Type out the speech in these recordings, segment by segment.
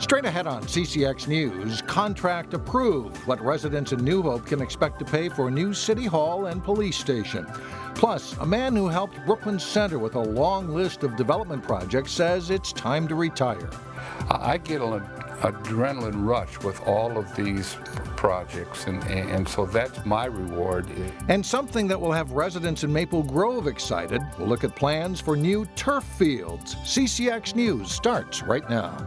Straight ahead on CCX News, contract approved. What residents in New Hope can expect to pay for a new city hall and police station. Plus, a man who helped Brooklyn Center with a long list of development projects says it's time to retire. I get an adrenaline rush with all of these projects, and so that's my reward. And something that will have residents in Maple Grove excited. We'll look at plans for new turf fields. CCX News starts right now.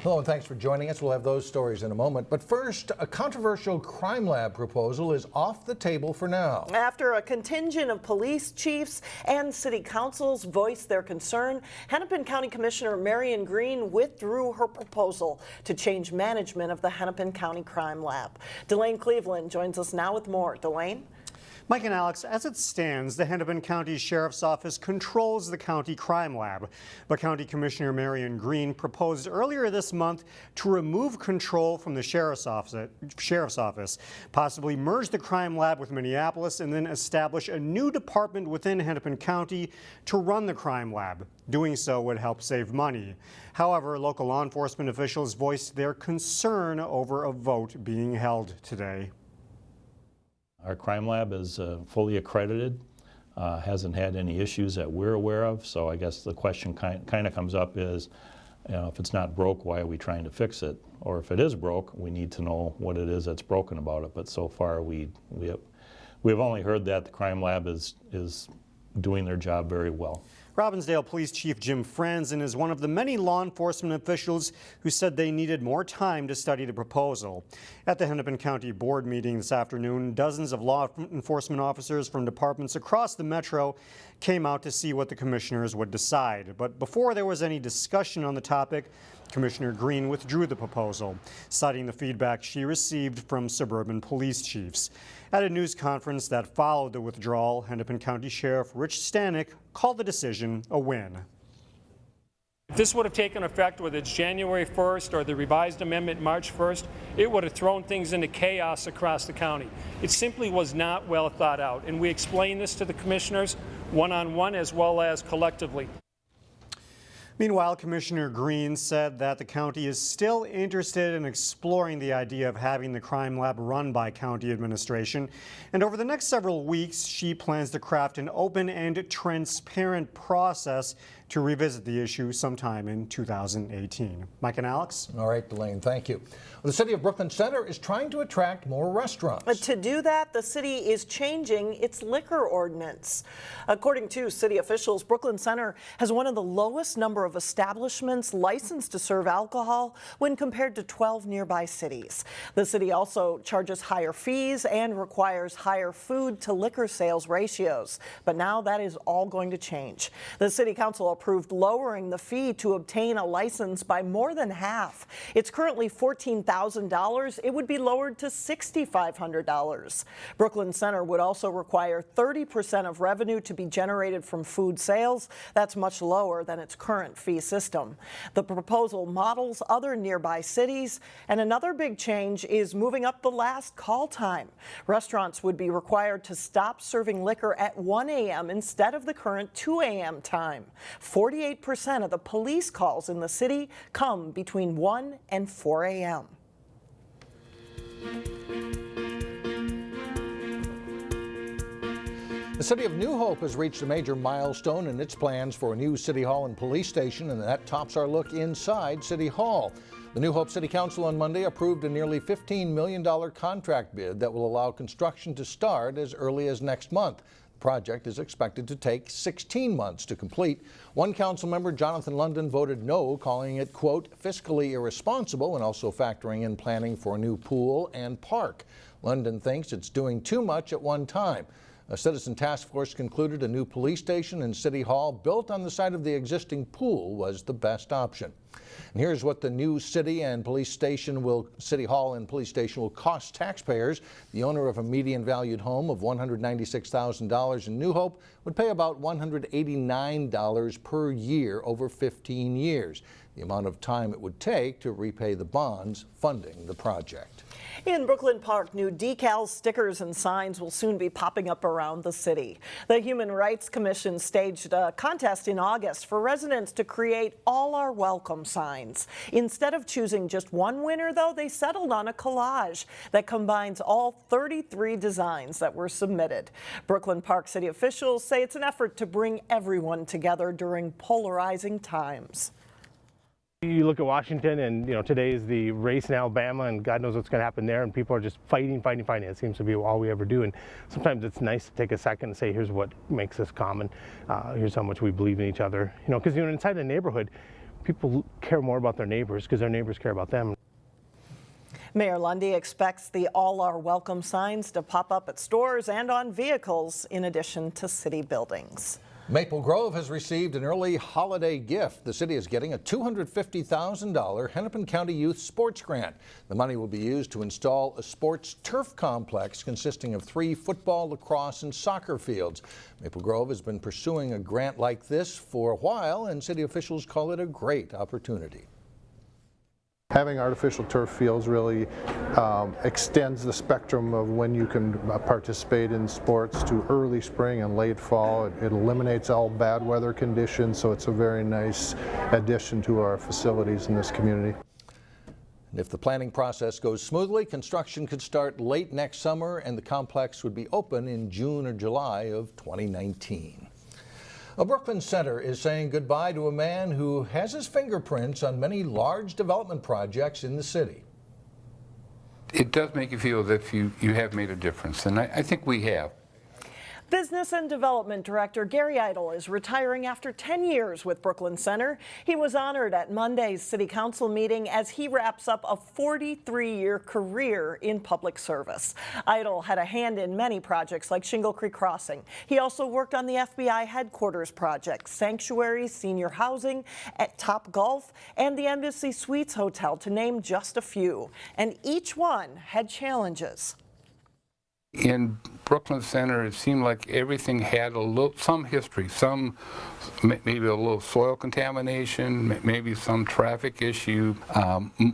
Hello and thanks for joining us. We'll have those stories in a moment. But first, a controversial crime lab proposal is off the table for now. After a contingent of police chiefs and city councils voiced their concern, Hennepin County Commissioner Marion Green withdrew her proposal to change management of the Hennepin County Crime Lab. Delane Cleveland joins us now with more. Delane? Mike and Alex, as it stands, the Hennepin County Sheriff's Office controls the county crime lab. But County Commissioner Marion Green proposed earlier this month to remove control from the Sheriff's Office, possibly merge the crime lab with Minneapolis, and then establish a new department within Hennepin County to run the crime lab. Doing so would help save money. However, local law enforcement officials voiced their concern over a vote being held today. Our crime lab is fully accredited, hasn't had any issues that we're aware of, so I guess the question kind of comes up is, if it's not broke, why are we trying to fix it? Or if it is broke, we need to know what it is that's broken about it. But so far we've only heard that the crime lab is doing their job very well. Robbinsdale Police Chief Jim Franzen is one of the many law enforcement officials who said they needed more time to study the proposal. At the Hennepin County Board meeting this afternoon, dozens of law enforcement officers from departments across the metro came out to see what the commissioners would decide. But before there was any discussion on the topic, Commissioner Green withdrew the proposal, citing the feedback she received from suburban police chiefs. At a news conference that followed the withdrawal, Hennepin County Sheriff Rich Stanek called the decision a win. If this would have taken effect, whether it's January 1st or the revised amendment March 1st, it would have thrown things into chaos across the county. It simply was not well thought out, and we explained this to the commissioners one-on-one as well as collectively. Meanwhile, Commissioner Green said that the county is still interested in exploring the idea of having the crime lab run by county administration. And over the next several weeks, she plans to craft an open and transparent process to revisit the issue sometime in 2018. Mike and Alex? All right, Delane, thank you. The city of Brooklyn Center is trying to attract more restaurants. But to do that, the city is changing its liquor ordinance. According to city officials, Brooklyn Center has one of the lowest number of establishments licensed to serve alcohol when compared to 12 nearby cities. The city also charges higher fees and requires higher food to liquor sales ratios. But now that is all going to change. The city council approved lowering the fee to obtain a license by more than half. It's currently $14,000. It would be lowered to $6,500. Brooklyn Center would also require 30% of revenue to be generated from food sales. That's much lower than its current fee system. The proposal models other nearby cities, and another big change is moving up the last call time. Restaurants would be required to stop serving liquor at 1 a.m. instead of the current 2 a.m. time. 48% of the police calls in the city come between 1 and 4 a.m. The city of New Hope has reached a major milestone in its plans for a new city hall and police station, and that tops our look inside City Hall. The New Hope City Council on Monday approved a nearly $15 million contract bid that will allow construction to start as early as next month. The project is expected to take 16 months to complete. One council member, Jonathan London, voted no, calling it, quote, fiscally irresponsible, and also factoring in planning for a new pool and park. London thinks it's doing too much at one time. A citizen task force concluded a new police station and city hall built on the site of the existing pool was the best option. And here's what the new city Hall and police station will cost taxpayers. The owner of a median valued home of $196,000 in New Hope would pay about $189 per year over 15 years, the amount of time it would take to repay the bonds funding the project. In Brooklyn Park, new decals, stickers, and signs will soon be popping up around the city. The Human Rights Commission staged a contest in August for residents to create all our welcome signs. Instead of choosing just one winner, though, they settled on a collage that combines all 33 designs that were submitted. Brooklyn Park city officials say it's an effort to bring everyone together during polarizing times. You look at Washington, and today is the race in Alabama, and God knows what's going to happen there, and people are just fighting. It seems to be all we ever do, and sometimes it's nice to take a second and say, here's what makes us common. Here's how much we believe in each other. Because inside a neighborhood, people care more about their neighbors because their neighbors care about them. Mayor Lundy expects the All Our Welcome signs to pop up at stores and on vehicles in addition to city buildings. Maple Grove has received an early holiday gift. The city is getting a $250,000 Hennepin County Youth Sports Grant. The money will be used to install a sports turf complex consisting of 3 football, lacrosse, and soccer fields. Maple Grove has been pursuing a grant like this for a while, and city officials call it a great opportunity. Having artificial turf fields really extends the spectrum of when you can participate in sports to early spring and late fall. It eliminates all bad weather conditions, so it's a very nice addition to our facilities in this community. And if the planning process goes smoothly, construction could start late next summer, and the complex would be open in June or July of 2019. A Brooklyn Center is saying goodbye to a man who has his fingerprints on many large development projects in the city. It does make you feel that you have made a difference, and I think we have. Business and Development Director Gary Eitel is retiring after 10 years with Brooklyn Center. He was honored at Monday's City Council meeting as he wraps up a 43-year career in public service. Eitel had a hand in many projects like Shingle Creek Crossing. He also worked on the FBI headquarters project, sanctuaries, senior housing at Top Golf, and the Embassy Suites Hotel, to name just a few. And each one had challenges. In Brooklyn Center, it seemed like everything had some history, maybe a little soil contamination, maybe some traffic issue,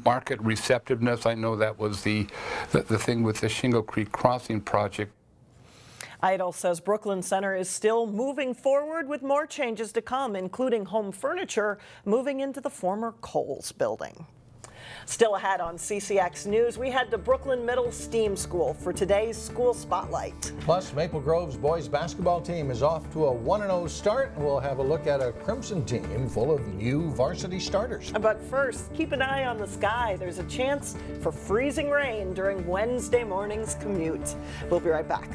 market receptiveness. I know that was the thing with the Shingle Creek Crossing project. Eitel says Brooklyn Center is still moving forward with more changes to come, including home furniture moving into the former Kohl's building. Still ahead on CCX News, we head to Brooklyn Middle Steam School for today's School Spotlight. Plus, Maple Grove's boys basketball team is off to a 1-0 start. We'll have a look at a Crimson team full of new varsity starters. But first, keep an eye on the sky. There's a chance for freezing rain during Wednesday morning's commute. We'll be right back.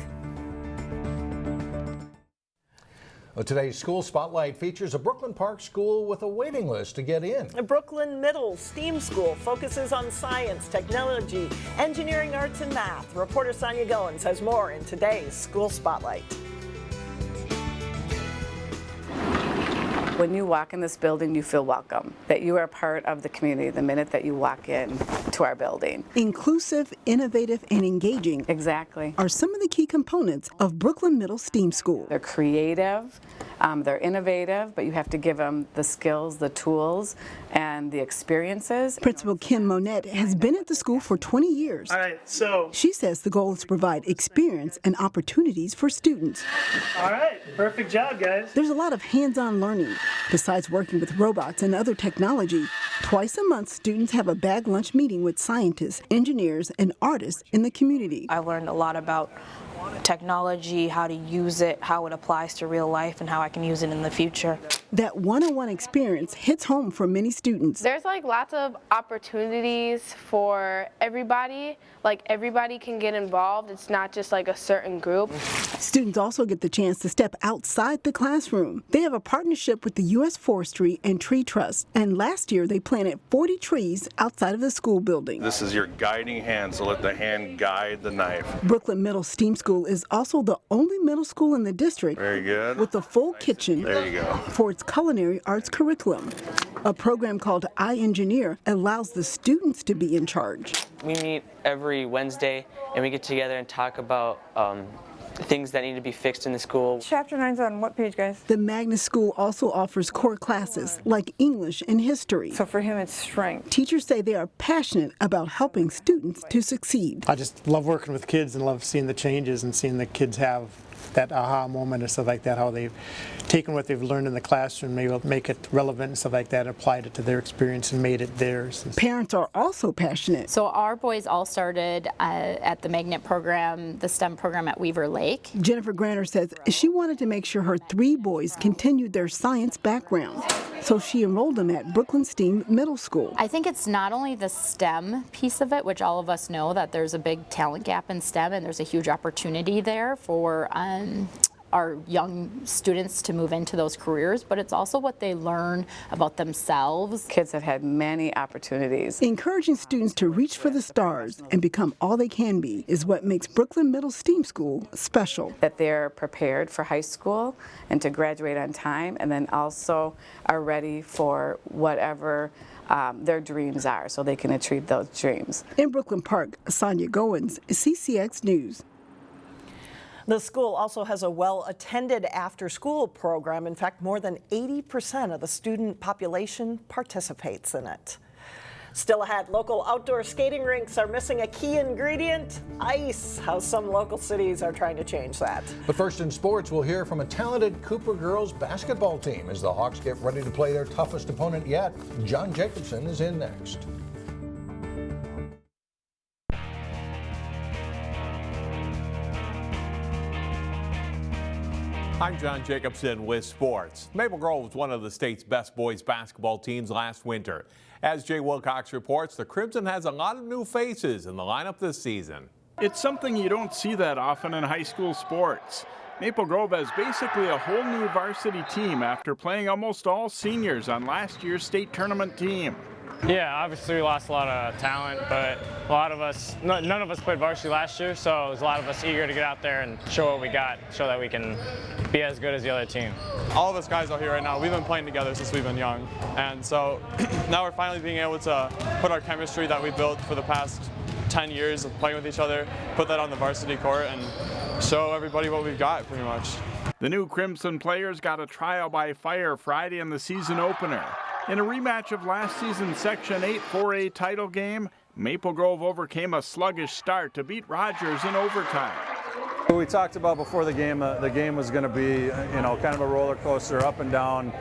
Today's School Spotlight features a Brooklyn Park school with a waiting list to get in. A Brooklyn Middle Steam School focuses on science, technology, engineering, arts, and math. Reporter Sonia Gillens has more in today's School Spotlight. When you walk in this building, you feel welcome, that you are part of the community the minute that you walk in to our building. Inclusive, innovative, and engaging. Exactly. Are some of the key components of Brooklyn Middle Steam School. They're creative, they're innovative, but you have to give them the skills, the tools, and the experiences. Principal Kim Monette has been at the school for 20 years. All right, so. She says the goal is to provide experience and opportunities for students. All right, perfect job, guys. There's a lot of hands-on learning. Besides working with robots and other technology, twice a month students have a bag lunch meeting with scientists, engineers, and artists in the community. I learned a lot about technology, how to use it, how it applies to real life, and how I can use it in the future. That one-on-one experience hits home for many students. There's lots of opportunities for everybody. Everybody can get involved. It's not just a certain group. Students also get the chance to step outside the classroom. They have a partnership with the U.S. Forestry and Tree Trust, and last year they planted 40 trees outside of the school building. This is your guiding hand, so let the hand guide the knife. Brooklyn Middle Steam School is also the only middle school in the district Very good. with a full kitchen There you go. for its its culinary arts curriculum. A program called I Engineer allows the students to be in charge. We meet every Wednesday and we get together and talk about things that need to be fixed in the school. Chapter 9's on what page, guys? The Magna School also offers core classes like English and history. So for him, it's strength. Teachers say they are passionate about helping students to succeed. I just love working with kids and love seeing the changes and seeing the kids have that aha moment and stuff like that, how they've taken what they've learned in the classroom, maybe make it relevant and stuff like that, applied it to their experience and made it theirs. Parents are also passionate. So our boys all started at the magnet program, the STEM program at Weaver Lake. Jennifer Granter says she wanted to make sure her 3 boys continued their science backgrounds, so she enrolled them at Brooklyn STEAM Middle School. I think it's not only the STEM piece of it, which all of us know that there's a big talent gap in STEM and there's a huge opportunity there for our young students to move into those careers, but it's also what they learn about themselves. Kids have had many opportunities. Encouraging students to reach for the stars and become all they can be is what makes Brooklyn Middle STEAM School special. That they're prepared for high school and to graduate on time, and then also are ready for whatever their dreams are, so they can achieve those dreams. In Brooklyn Park, Sonia Goins, CCX News. The school also has a well-attended after-school program. In fact, more than 80% of the student population participates in it. Still ahead, local outdoor skating rinks are missing a key ingredient, ice. How some local cities are trying to change that. But first in sports, we'll hear from a talented Cooper girls basketball team as the Hawks get ready to play their toughest opponent yet. John Jacobson is in next. I'm John Jacobson with sports. Maple Grove was one of the state's best boys basketball teams last winter. As Jay Wilcox reports, the Crimson has a lot of new faces in the lineup this season. It's something you don't see that often in high school sports. Maple Grove has basically a whole new varsity team after playing almost all seniors on last year's state tournament team. Yeah, obviously we lost a lot of talent, but a lot of us, none of us played varsity last year, so there's a lot of us eager to get out there and show what we got, show that we can be as good as the other team. All of us guys out here right now, we've been playing together since we've been young, and so now we're finally being able to put our chemistry that we built for the past 10 years of playing with each other, put that on the varsity court and show everybody what we've got pretty much. The new Crimson players got a trial by fire Friday in the season opener. In a rematch of last season's Section 8 4A title game, Maple Grove overcame a sluggish start to beat Rogers in overtime. We talked about before the game was going to be, kind of a roller coaster, up and down,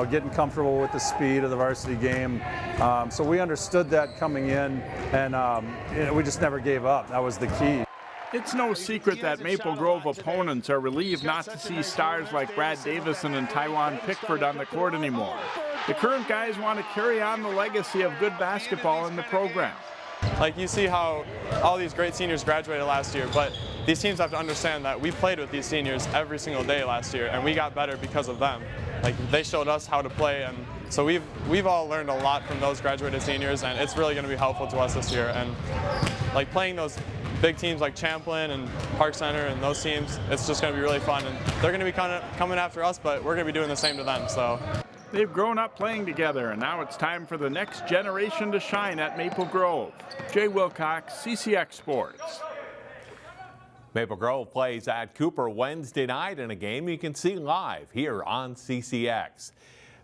getting comfortable with the speed of the varsity game. So we understood that coming in, and we just never gave up. That was the key. It's no secret that Maple Grove opponents are relieved not to see stars like Brad Davison and Taiwan Pickford on the court anymore. The current guys want to carry on the legacy of good basketball in the program. Like, you see how all these great seniors graduated last year, but these teams have to understand that we played with these seniors every single day last year, and we got better because of them. Like, they showed us how to play, and so we've all learned a lot from those graduated seniors, and it's really going to be helpful to us this year. And like, playing those big teams like Champlin and Park Center and those teams, it's just going to be really fun, and they're going to be coming after us, but we're going to be doing the same to them. So they've grown up playing together, and now it's time for the next generation to shine at Maple Grove. Jay Wilcox, CCX Sports. Maple Grove plays at Cooper Wednesday night in a game you can see live here on CCX.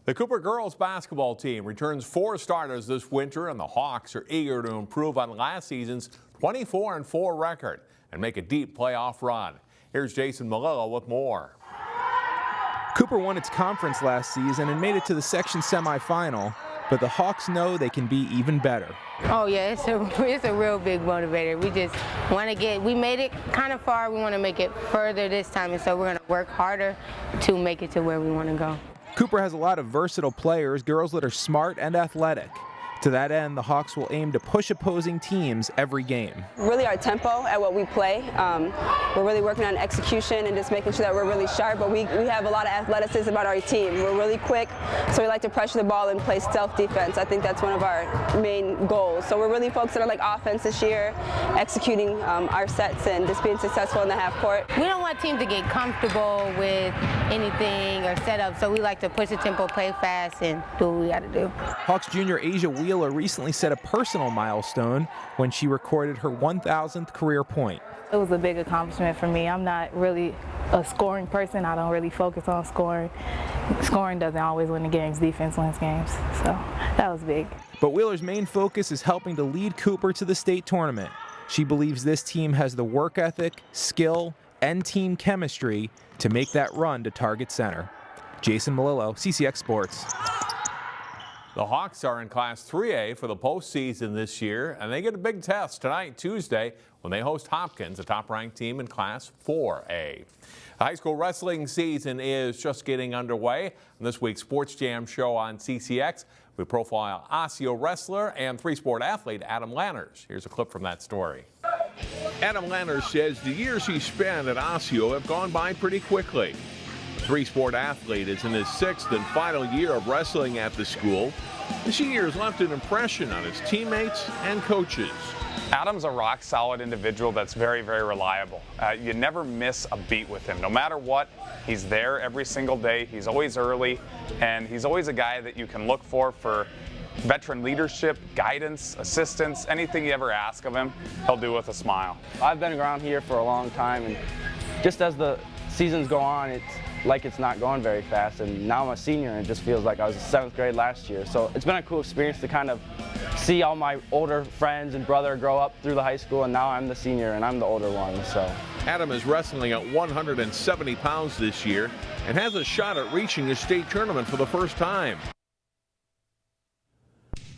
The Cooper girls basketball team returns 4 starters this winter, and the Hawks are eager to improve on last season's 24-4 record and make a deep playoff run. Here's Jason Malillo with more. Cooper won its conference last season and made it to the section semifinal, but the Hawks know they can be even better. Oh yeah, it's a real big motivator. We just want to we made it kind of far, we want to make it further this time, and so we're going to work harder to make it to where we want to go. Cooper has a lot of versatile players, girls that are smart and athletic. To that end, the Hawks will aim to push opposing teams every game. Really our tempo at what we play. We're really working on execution and just making sure that we're really sharp, but we have a lot of athleticism on our team. We're really quick, so we like to pressure the ball and play stealth defense. I think that's one of our main goals. So we're really focusing on like offense this year, executing our sets and just being successful in the half court. We don't want teams to get comfortable with anything or set up, so we like to push the tempo, play fast, and do what we got to do. Hawks junior Asia Wheeler recently set a personal milestone when she recorded her 1,000th career point. It was a big accomplishment for me. I'm not really a scoring person. I don't really focus on scoring. Scoring doesn't always win the games. Defense wins games. So that was big. But Wheeler's main focus is helping to lead Cooper to the state tournament. She believes this team has the work ethic, skill, and team chemistry to make that run to Target Center. Jason Malillo, CCX Sports. The Hawks are in Class 3A for the postseason this year, and they get a big test tonight, Tuesday, when they host Hopkins, a top-ranked team in Class 4A. The high school wrestling season is just getting underway. On this week's Sports Jam show on CCX, we profile Osseo wrestler and three-sport athlete Adam Lanners. Here's a clip from that story. Adam Lanners says the years he spent at Osseo have gone by pretty quickly. The three-sport athlete is in his 6th and final year of wrestling at the school. The senior has left an impression on his teammates and coaches. Adam's a rock-solid individual that's very, very reliable. You never miss a beat with him. No matter what, he's there every single day. He's always early, and he's always a guy that you can look for veteran leadership, guidance, assistance, anything you ever ask of him, he'll do with a smile. I've been around here for a long time, and just as the seasons go on, it's like it's not going very fast, and now I'm a senior and it just feels like I was in 7th grade last year. So it's been a cool experience to kind of see all my older friends and brother grow up through the high school, and now I'm the senior and I'm the older one. So Adam is wrestling at 170 pounds this year and has a shot at reaching a state tournament for the first time.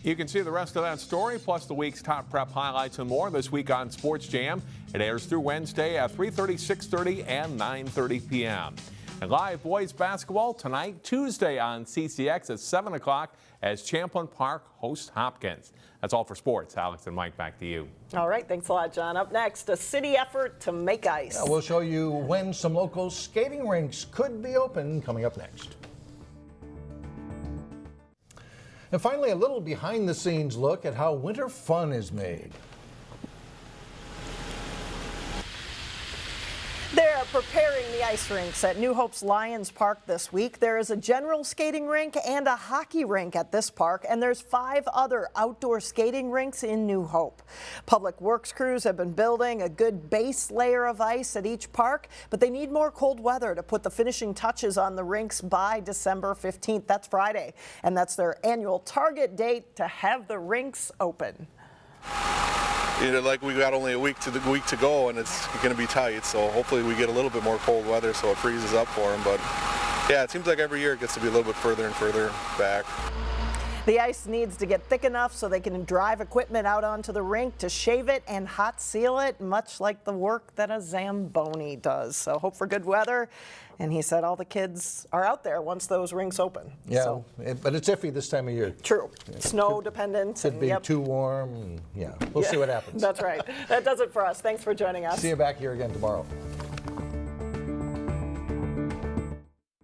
You can see the rest of that story, plus the week's top prep highlights and more this week on Sports Jam. It airs through Wednesday at 3:30, 6:30, and 9:30 p.m. And live boys basketball tonight, Tuesday on CCX at 7 o'clock as Champlin Park hosts Hopkins. That's all for sports. Alex and Mike, back to you. All right, thanks a lot, John. Up next, a city effort to make ice. Yeah, we'll show you when some local skating rinks could be open coming up next. And finally, a little behind-the-scenes look at how winter fun is made. They're preparing the ice rinks at New Hope's Lions Park this week. There is a general skating rink and a hockey rink at this park, and there's 5 other outdoor skating rinks in New Hope. Public Works crews have been building a good base layer of ice at each park, but they need more cold weather to put the finishing touches on the rinks by December 15th. That's Friday, and that's their annual target date to have the rinks open. Like we got only a week to go, and it's going to be tight. So hopefully we get a little bit more cold weather, so it freezes up for them. But yeah, it seems like every year it gets to be a little bit further and further back. The ice needs to get thick enough so they can drive equipment out onto the rink to shave it and hot seal it, much like the work that a Zamboni does. So hope for good weather. And he said all the kids are out there once those rinks open. Yeah, so. But it's iffy this time of year. True. Snow dependent. Could be too warm. And yeah, we'll see what happens. That's right. That does it for us. Thanks for joining us. See you back here again tomorrow.